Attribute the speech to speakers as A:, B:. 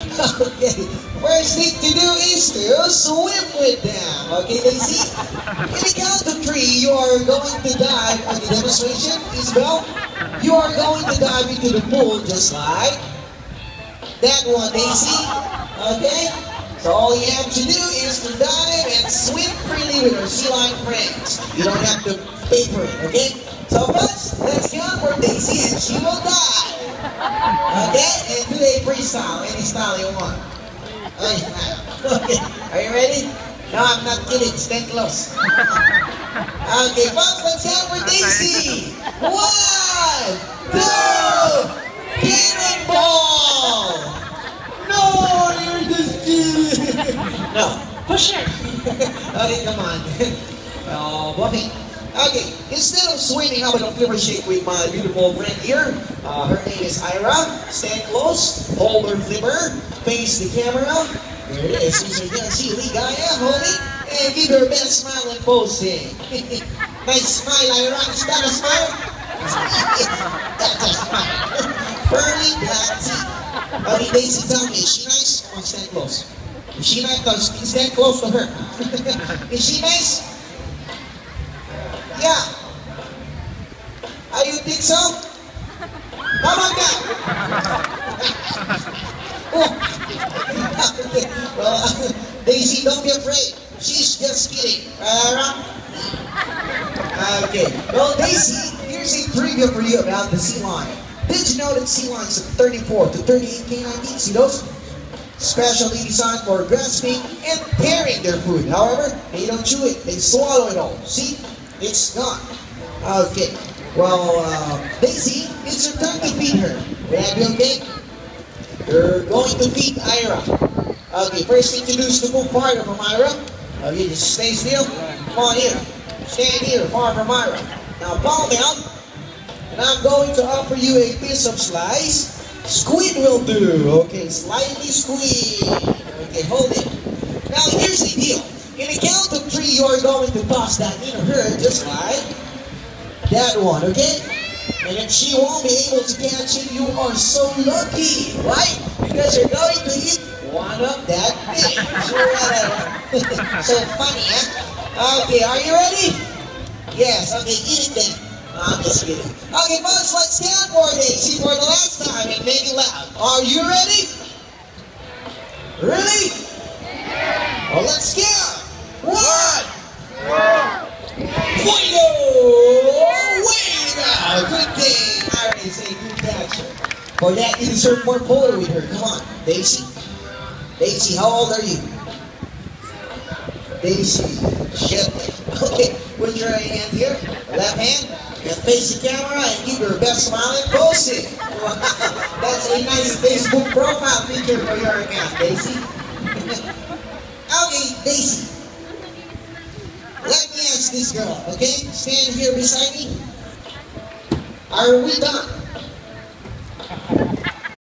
A: Okay, first thing to do is to swim with them. Okay, Daisy? In the count of three, you are going to dive on the demonstration, Isabel. You are going to dive into the pool just like that one, Daisy. Okay? So all you have to do is to dive and swim freely with our sea lion friends. You don't have to pay for it, okay? So first, let's count for Daisy and she will dive. Okay? And do a freestyle, any style you want. Okay, are you ready? No, I'm not kidding. Stand close. Okay, folks, let's count for Daisy. 1, 2, cannonball! No, you're just kidding. No.
B: Push it.
A: Okay, come on. Oh, Buffy. Okay, instead of swimming, how about a flipper shake with my beautiful friend here? Her name is Ira. Stand close, hold her flipper, face the camera. There it is. So you can see Ligaya, hold it, and give her best smile and posing. Nice smile, Ira. Is that a smile? That's a smile. Pearly black teeth. Okay, Daisy, tell me, is she nice? Come on, stand close. Is she nice? Stand close to her. Is she nice? Yeah. You think so? Come on now. Okay. Well, Daisy, don't be afraid. She's just kidding. Okay. Well, Daisy, here's a trivia for you about the sea lion. Did you know that sea lions have 34 to 38 canine teeth? See those? Specially designed for grasping and tearing their food. However, they don't chew it. They swallow it all. See? It's gone. Okay. Well, Daisy, it's your time to feed her. Will that be okay? You're going to feed Ira. Okay, first thing to do is to move farther from Ira. Okay, just stay still. Come on here. Stand here, far from Ira. Now palm out. And I'm going to offer you a piece of slice. Squid will do. Okay, slightly squeeze. Okay, hold it. Now here's the deal. In a count of 3, you are going to toss that in her just like that one, okay? And if she won't be able to catch it, you are so lucky, right? Because you're going to eat one of that thing. So funny, huh? Okay, are you ready? Yes, okay, eat it then. I'm just kidding. Okay, folks, let's count for Daisy for the last time and make it loud. Are you ready? Ready? Well, let's count. 1, 2, good thing. I already say good catcher. For that, insert more photo with her. Come on, Daisy. Daisy, how old are you? Daisy, shit. Okay, put your right hand here, left hand, and face the camera and give her best smile and pose it. That's a nice Facebook profile picture for your account, Daisy. Okay, Daisy. Let me ask this girl, okay? Stand here beside me. Are we done?